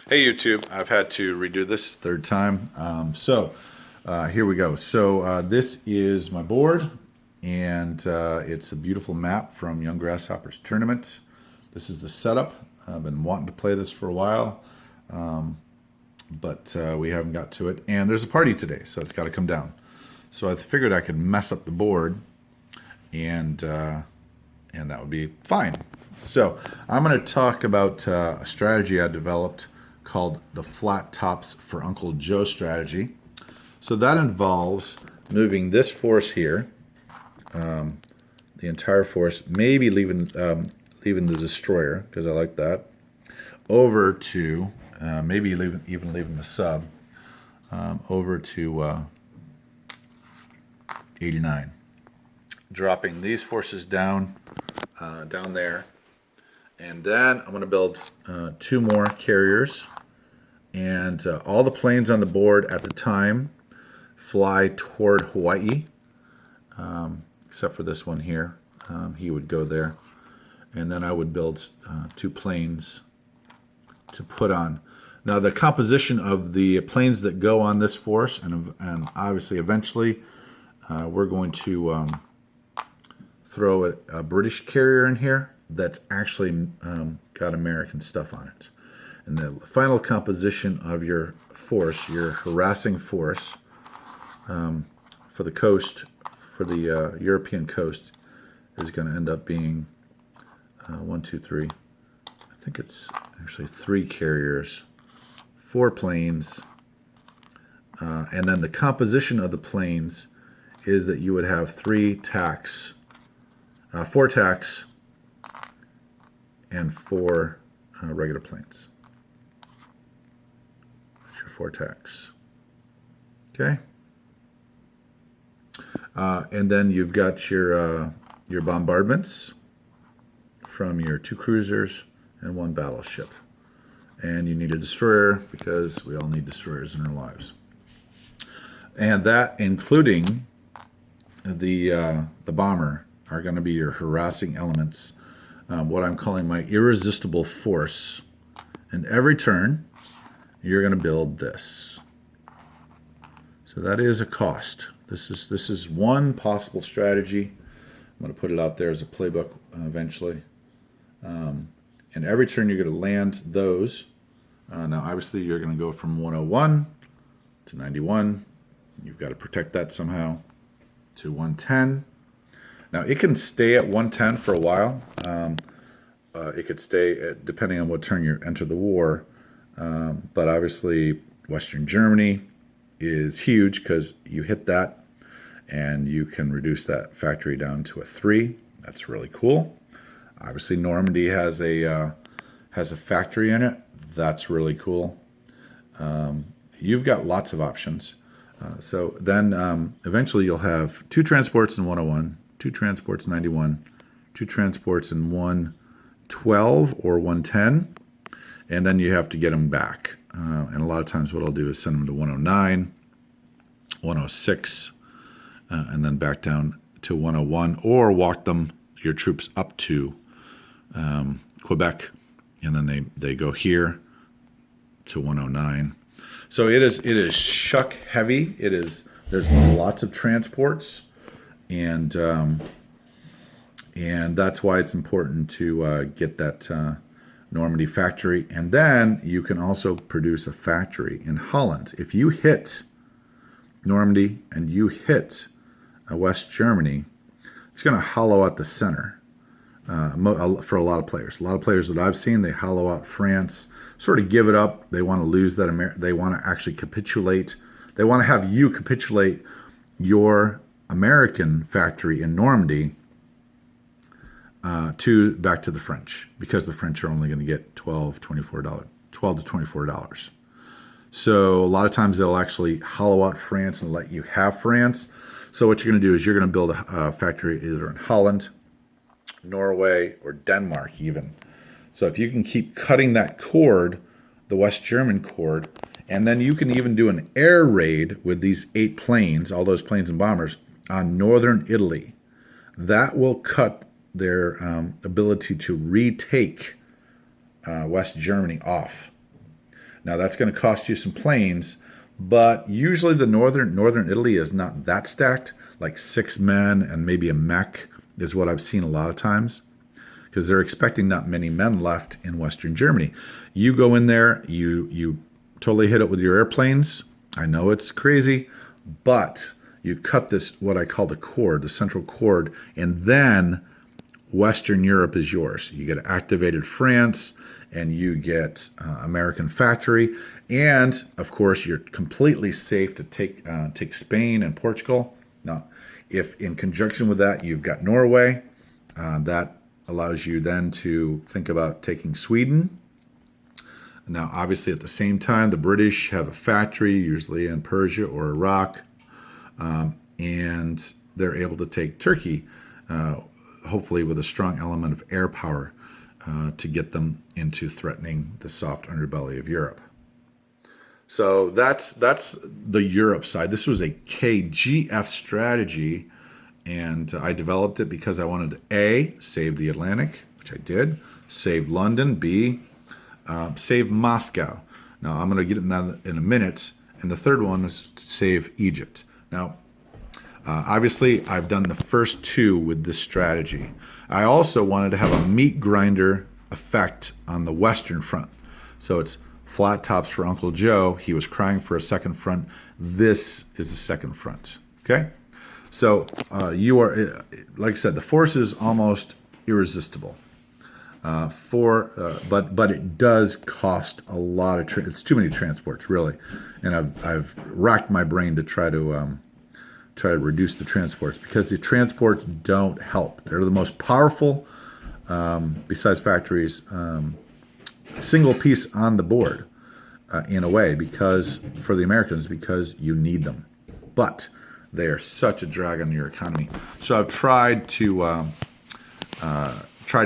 Hey YouTube, I've had to redo this third time. Here we go. This is my board, and it's a beautiful map from Young Grasshoppers Tournament. This is the setup. I've been wanting to play this for a while, but we haven't got to it. And there's a party today, so it's got to come down. So I figured I could mess up the board, and that would be fine. So I'm going to talk about a strategy I developed called the Flattops for Uncle Joe strategy. So that involves moving this force here, the entire force, maybe leaving the destroyer, because I like that, over to, maybe even leaving the sub, over to 89. Dropping these forces down there. And then I'm going to build 2 more carriers. And all the planes on the board at the time fly toward Hawaii, except for this one here. He would go there. And then I would build 2 planes to put on. Now the composition of the planes that go on this force, and obviously eventually we're going to throw a British carrier in here that's actually got American stuff on it. And the final composition of your force, your harassing force for the coast, for the European coast, is going to end up being 1, 2, 3. I think it's actually 3 carriers, 4 planes, and then the composition of the planes is that you would have 4 tacks, and 4 regular planes. That's your 4 tacks. Okay. And then you've got your bombardments from your 2 cruisers and 1 battleship. And you need a destroyer because we all need destroyers in our lives. And that, including the bomber, are going to be your harassing elements. What I'm calling my irresistible force. And every turn, you're going to build this. So that is a cost. This is one possible strategy. I'm going to put it out there as a playbook eventually. And every turn you're going to land those. Now obviously you're going to go from 101 to 91. You've got to protect that somehow, to 110. Now it can stay at 110 for a while. It could stay depending on what turn you enter the war. But obviously Western Germany is huge because you hit that and you can reduce that factory down to a 3. That's really cool. Obviously Normandy has a factory in it. That's really cool. You've got lots of options. So then eventually you'll have 2 transports in 101, 2 transports in 91, 2 transports in 112 or 110, and then you have to get them back. And a lot of times what I'll do is send them to 109, 106, and then back down to 101, or walk your troops up to Quebec, and then they go here to 109. So it is shuck heavy. There's lots of transports, and that's why it's important to get that Normandy factory. And then you can also produce a factory in Holland. If you hit Normandy and you hit West Germany, it's going to hollow out the center for a lot of players. A lot of players that I've seen, they hollow out France, sort of give it up. They want to lose that. They want to actually capitulate. They want to have you capitulate your American factory in Normandy back to the French, because the French are only going to get $12 to $24. So a lot of times they'll actually hollow out France and let you have France. So what you're going to do is you're going to build a factory either in Holland, Norway, or Denmark even. So if you can keep cutting that cord, the West German cord, and then you can even do an air raid with these 8 planes, all those planes and bombers, on northern Italy. That will cut their ability to retake West Germany off. Now that's going to cost you some planes, but usually the northern Italy is not that stacked. Like 6 men and maybe a mech is what I've seen a lot of times, because they're expecting not many men left in Western Germany. You go in there, you totally hit it with your airplanes. I know it's crazy, but you cut this, what I call the cord, the central cord, and then Western Europe is yours. You get activated France, and you get American factory, and of course you're completely safe to take Spain and Portugal. Now, if in conjunction with that you've got Norway, that allows you then to think about taking Sweden. Now, obviously, at the same time, the British have a factory, usually in Persia or Iraq, and they're able to take Turkey, hopefully with a strong element of air power to get them into threatening the soft underbelly of Europe. So that's the Europe side. This was a KGF strategy, and I developed it because I wanted to A, save the Atlantic, which I did, save London, B, save Moscow. Now, I'm going to get into that in a minute. And the third one is to save Egypt. Now, obviously, I've done the first two with this strategy. I also wanted to have a meat grinder effect on the Western front. So it's Flattops for Uncle Joe. He was crying for a second front. This is the second front. Okay? So you are, like I said, the force is almost irresistible. But it does cost a lot of. It's too many transports, really, and I've racked my brain to try to reduce the transports, because the transports don't help. They're the most powerful, besides factories, single piece on the board, in a way, because for the Americans, because you need them, but they are such a drag on your economy. So I've tried to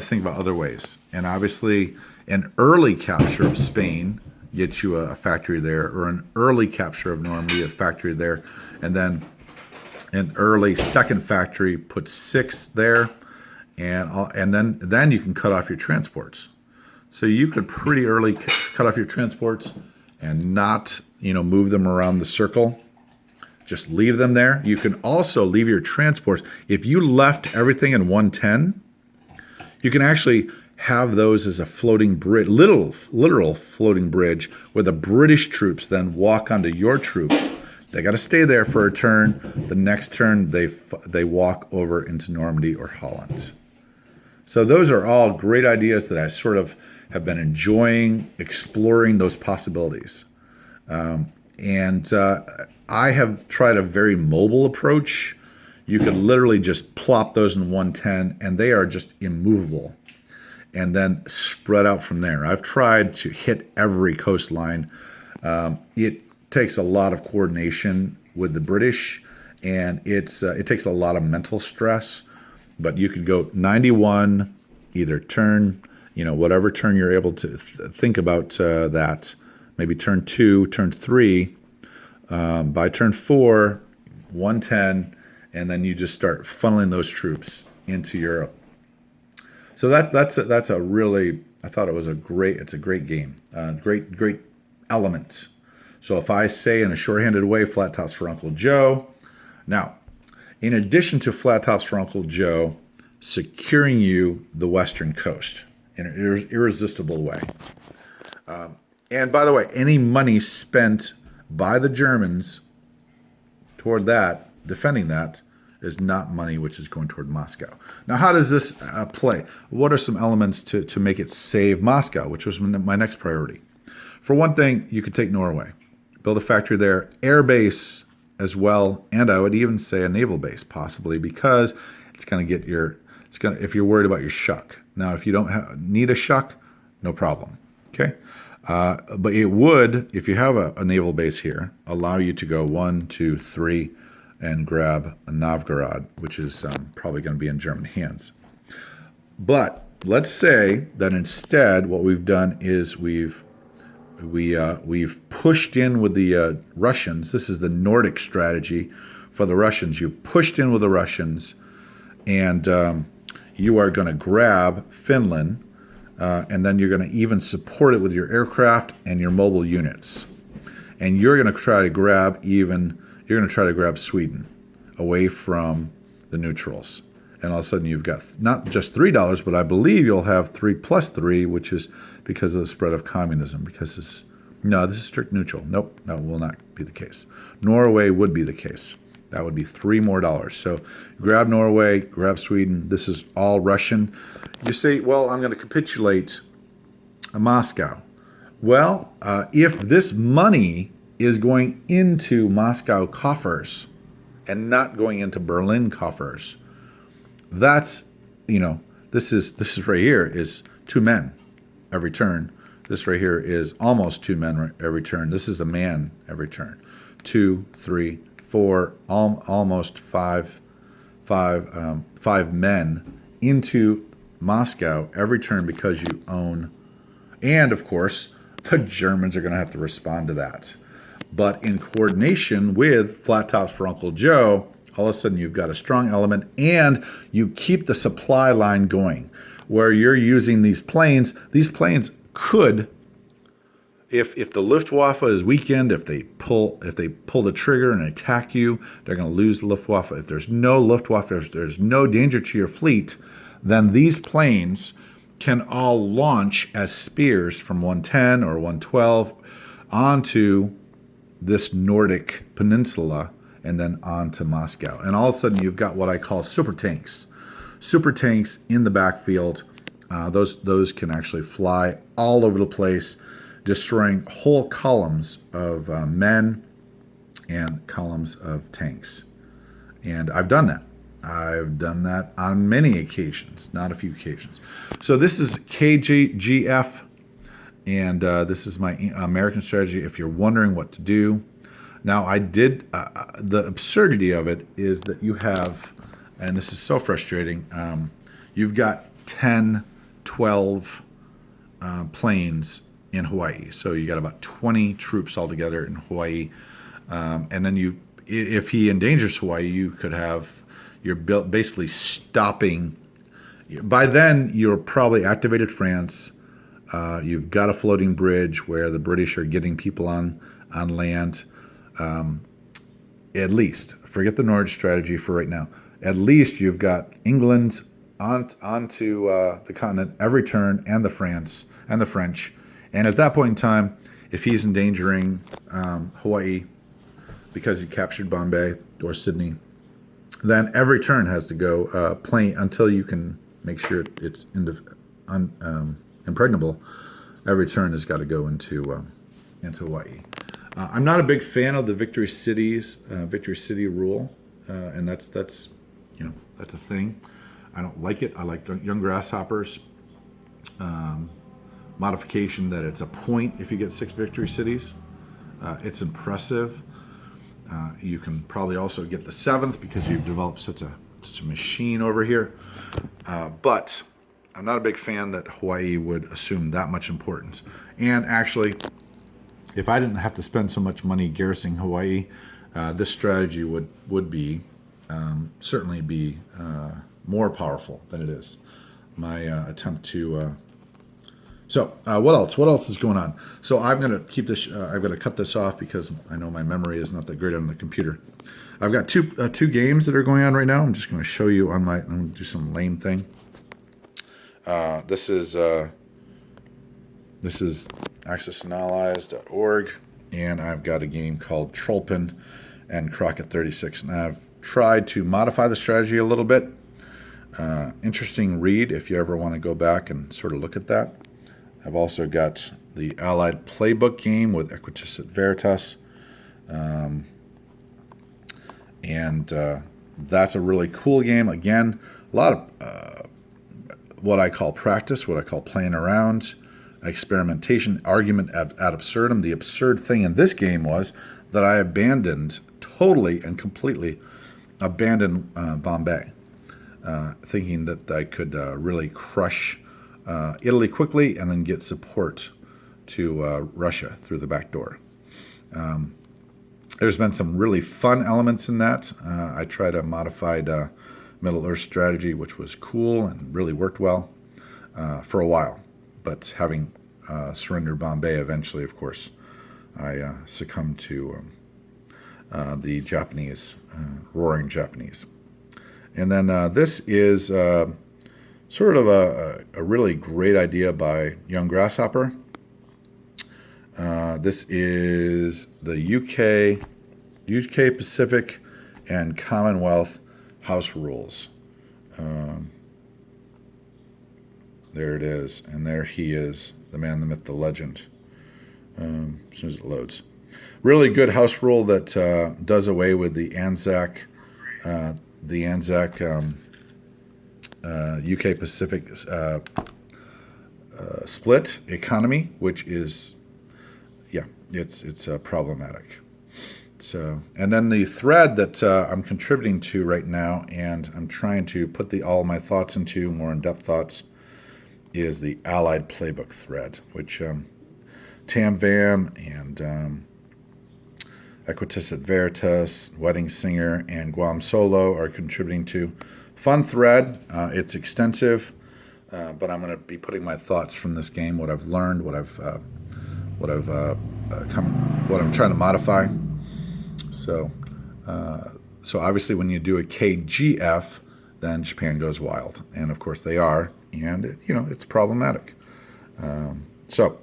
think about other ways. And obviously, an early capture of Spain gets you a factory there, or an early capture of Normandy, a factory there, and then an early second factory puts 6 there, and then you can cut off your transports. So you could pretty early cut off your transports and not, move them around the circle. Just leave them there. You can also leave your transports. If you left everything in 110, you can actually have those as a floating bridge, literal floating bridge, where the British troops then walk onto your troops. They got to stay there for a turn. The next turn, they walk over into Normandy or Holland. So those are all great ideas that I sort of have been enjoying exploring those possibilities. And I have tried a very mobile approach. You could literally just plop those in 110, and they are just immovable, and then spread out from there. I've tried to hit every coastline. It takes a lot of coordination with the British, and it takes a lot of mental stress. But you could go 91, either turn, whatever turn you're able to think about that. Maybe turn 2, turn 3. By turn 4, 110, and then you just start funneling those troops into Europe. So that's a really, I thought it's a great game, great element. So if I say in a shorthanded way, Flattops for Uncle Joe. Now, in addition to Flattops for Uncle Joe, securing you the western coast in an irresistible way. And by the way, any money spent by the Germans toward that, defending that, is not money which is going toward Moscow. Now, how does this play? What are some elements to make it save Moscow, which was my next priority? For one thing, you could take Norway, build a factory there, air base as well, and I would even say a naval base, possibly, because it's going to get if you're worried about your shuck. Now, if you don't need a shuck, no problem, okay? But it would, if you have a naval base here, allow you to go 1, 2, 3, and grab a Novgorod, which is probably going to be in German hands. But let's say that instead, what we've done is we've pushed in with the Russians. This is the Nordic strategy for the Russians. You've pushed in with the Russians, and you are going to grab Finland, and then you're going to even support it with your aircraft and your mobile units. And you're going to try to grab Sweden away from the neutrals. And all of a sudden you've got not just $3, but I believe you'll have 3 plus 3, which is because of the spread of communism. Because this is strict neutral. Nope, that will not be the case. Norway would be the case. That would be $3 more. So grab Norway, grab Sweden. This is all Russian. You say, well, I'm going to capitulate Moscow. Well, if this money is going into Moscow coffers and not going into Berlin coffers, that's, this is right here is 2 men every turn. This right here is almost 2 men every turn. This is a man every turn. 2, 3, 4, almost 5 men into Moscow every turn because you own. And of course, the Germans are going to have to respond to that. But in coordination with Flattops for Uncle Joe, all of a sudden you've got a strong element, and you keep the supply line going where you're using these planes. These planes could, if the Luftwaffe is weakened, if they pull the trigger and attack you, they're going to lose the Luftwaffe. If there's no Luftwaffe, if there's no danger to your fleet, then these planes can all launch as spears from 110 or 112 onto this Nordic peninsula and then onto Moscow. And all of a sudden you've got what I call super tanks. Super tanks in the backfield. Those can actually fly all over the place, destroying whole columns of men and columns of tanks. And I've done that. I've done that on many occasions, not a few occasions. So this is KGF, and this is my American strategy. If you're wondering what to do, now I did, the absurdity of it is that you have, and this is so frustrating, you've got 10, 12 planes in Hawaii. So you got about 20 troops altogether in Hawaii. And then if he endangers Hawaii, you could have, you're basically stopping. By then, you're probably activated France. You've got a floating bridge where the British are getting people on land. At least, forget the Nordics strategy for right now. At least you've got England onto the continent every turn, and the French. And at that point in time, if he's endangering Hawaii because he captured Bombay or Sydney, then every turn has to go plane until you can make sure it's impregnable. Every turn has got to go into Hawaii. I'm not a big fan of the Victory City rule, and that's a thing. I don't like it. I like young grasshoppers. Modification that it's a point if you get 6 victory cities. It's impressive. You can probably also get the 7th because you've developed such a machine over here. But I'm not a big fan that Hawaii would assume that much importance. And actually, if I didn't have to spend so much money garrisoning Hawaii, this strategy would be certainly be more powerful than it is. My attempt to. So what else? What else is going on? So I'm going to keep this. I'm going to cut this off because I know my memory is not that great on the computer. I've got two games that are going on right now. I'm just going to show you on my. I'm going to do some lame thing. This is AxisAndAllies.org, and I've got a game called Trollpin and Crockett36, and I've tried to modify the strategy a little bit. Interesting read if you ever want to go back and sort of look at that. I've also got the Allied Playbook game with Equitis et Veritas. And that's a really cool game. Again, a lot of what I call practice, what I call playing around, experimentation, argument ad absurdum. The absurd thing in this game was that I totally and completely abandoned Bombay, thinking that I could really crush Italy quickly and then get support to Russia through the back door. There's been some really fun elements in that. I tried a modified Middle Earth strategy, which was cool and really worked well for a while. but having surrendered Bombay eventually, of course, I succumbed to the Japanese, roaring Japanese. And then this is sort of a really great idea by Young Grasshopper. This is the UK Pacific and Commonwealth House Rules. There it is, and there he is, the man, the myth, the legend. As soon as it loads. Really good house rule that does away with the Anzac UK Pacific split economy, which is, yeah, it's problematic. So, and then the thread that I'm contributing to right now, and I'm trying to put all my thoughts into, more in-depth thoughts, is the Allied Playbook thread, which Tam Vam and Equitas et Veritas, Wedding Singer, and Guam Solo are contributing to. Fun thread. It's extensive, but I'm going to be putting my thoughts from this game, what I've learned, what I'm trying to modify. So obviously, when you do a KGF, then Japan goes wild, and of course they are, and it's problematic. So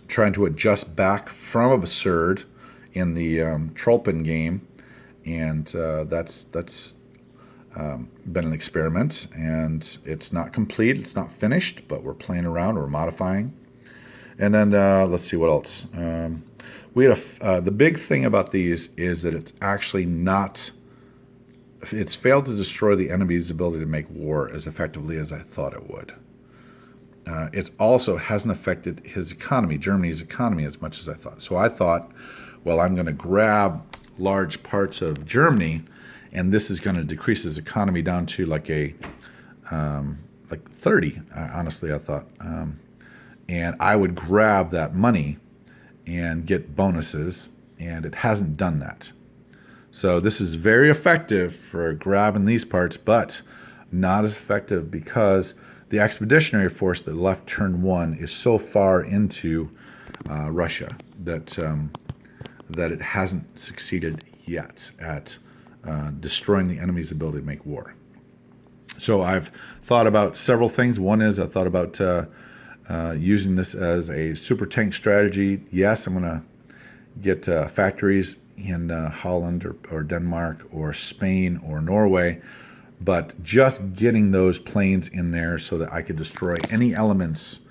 trying to adjust back from absurd in the Trollpen game, and that's been an experiment, and it's not complete, it's not finished, but we're playing around, we're modifying. And then let's see what else. We had the big thing about these is that it's actually not. It's failed to destroy the enemy's ability to make war as effectively as I thought it would. It also hasn't affected his economy, Germany's economy, as much as I thought. So I thought, well, I'm going to grab large parts of Germany, and this is going to decrease his economy down to like 30. Honestly, I thought, and I would grab that money and get bonuses, and it hasn't done that. So this is very effective for grabbing these parts, but not as effective because the expeditionary force that left turn 1 is so far into Russia that it hasn't succeeded yet at destroying the enemy's ability to make war. So I've thought about several things. One is I thought about using this as a super tank strategy. Yes, I'm going to get factories in Holland or Denmark or Spain or Norway, but just getting those planes in there so that I could destroy any elements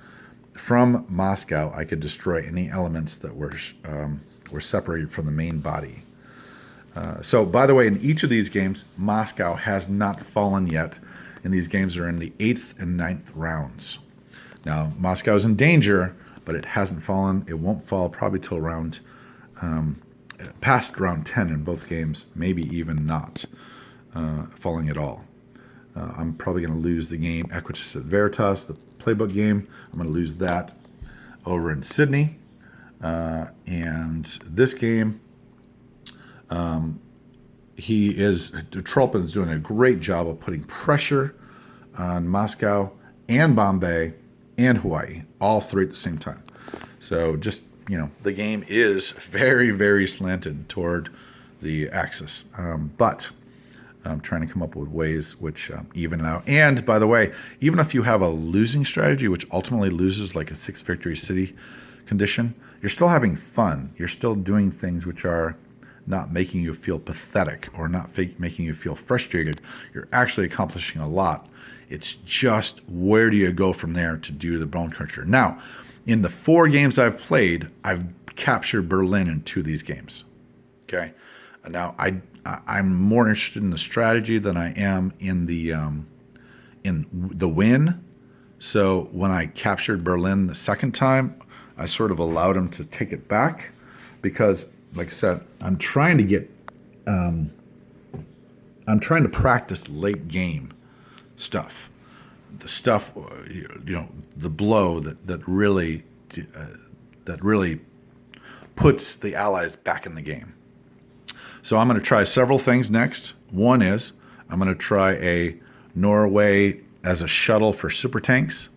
from Moscow. I could destroy any elements that were separated from the main body. So, by the way, in each of these games, Moscow has not fallen yet, and these games are in the 8th and 9th rounds. Now, Moscow's in danger, but it hasn't fallen. It won't fall probably till past round 10 in both games, maybe even not falling at all. I'm probably going to lose the game Equitas et Veritas, the playbook game. I'm going to lose that over in Sydney. And this game, Trollpen's doing a great job of putting pressure on Moscow and Bombay and Hawaii, all three at the same time. So just, the game is very, very slanted toward the Axis. But I'm trying to come up with ways which even out. And by the way, even if you have a losing strategy, which ultimately loses like a 6 victory city condition, you're still having fun. You're still doing things which are not making you feel pathetic or not making you feel frustrated. You're actually accomplishing a lot. It's just where do you go from there to do the bone cruncher. Now, in the 4 games I've played, I've captured Berlin in 2 of these games. Okay. Now I'm more interested in the strategy than I am in the win. So when I captured Berlin the second time, I sort of allowed him to take it back because, like I said, I'm trying to practice late game stuff. The stuff, the blow that really puts the Allies back in the game. So I'm going to try several things next. One is I'm going to try a Norway as a shuttle for super tanks.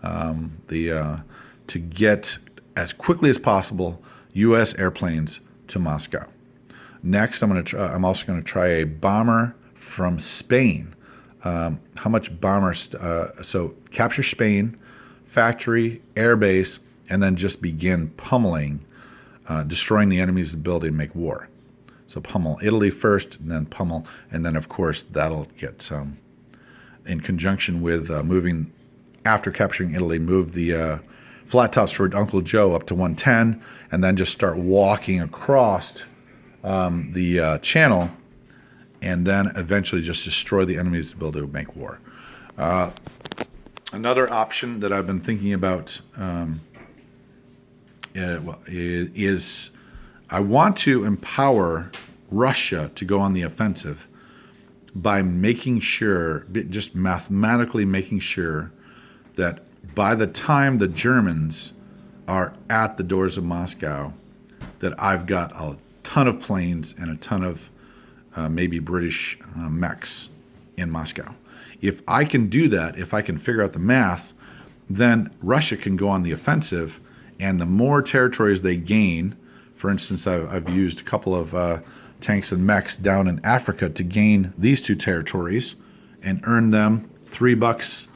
to get as quickly as possible U.S. airplanes to Moscow. Next, I'm also going to try a bomber from Spain. How much bombers? So capture Spain, factory, airbase, and then just begin pummeling, destroying the enemy's ability to make war. So pummel Italy first, and then pummel, and then of course that'll get in conjunction with moving after capturing Italy, move the Flattops for Uncle Joe up to 110, and then just start walking across the channel, and then eventually just destroy the enemy's ability to make war. Another option that I've been thinking about is I want to empower Russia to go on the offensive by making sure, just mathematically making sure, that by the time the Germans are at the doors of Moscow, that I've got a ton of planes and a ton of maybe British mechs in Moscow. If I can do that, if I can figure out the math, then Russia can go on the offensive, and the more territories they gain, for instance, I've used a couple of tanks and mechs down in Africa to gain these two territories and earn them $3,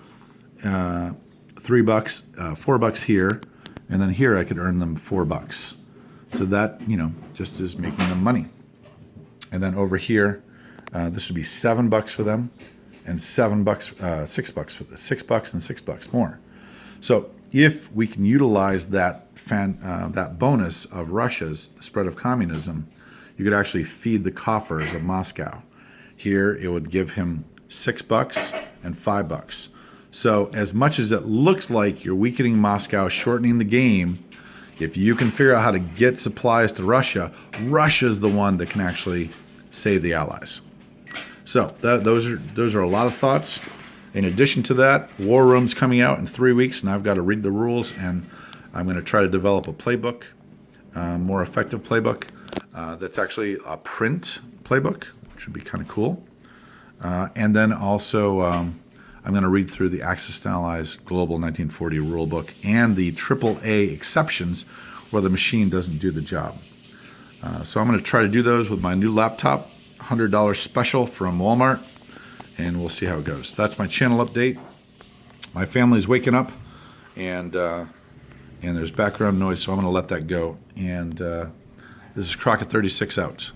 $4 here, and then here I could earn them $4. So that, just is making them money. And then over here, this would be $7 for them, and $6 for the $6 and $6 more. So if we can utilize that that bonus of Russia's the spread of communism, you could actually feed the coffers of Moscow. Here it would give him $6 and $5. So as much as it looks like you're weakening Moscow, shortening the game, if you can figure out how to get supplies to Russia, Russia's the one that can actually save the Allies. So those are a lot of thoughts. In addition to that, War Room's coming out in 3 weeks, and I've got to read the rules, and I'm going to try to develop a playbook, more effective playbook. That's actually a print playbook, which would be kind of cool. And then also, I'm going to read through the Axis and Allies Global 1940 rulebook and the AAA exceptions where the machine doesn't do the job. So I'm going to try to do those with my new laptop, $100 special from Walmart, and we'll see how it goes. That's my channel update. My family's waking up, and there's background noise, so I'm going to let that go. And this is Crockett36 out.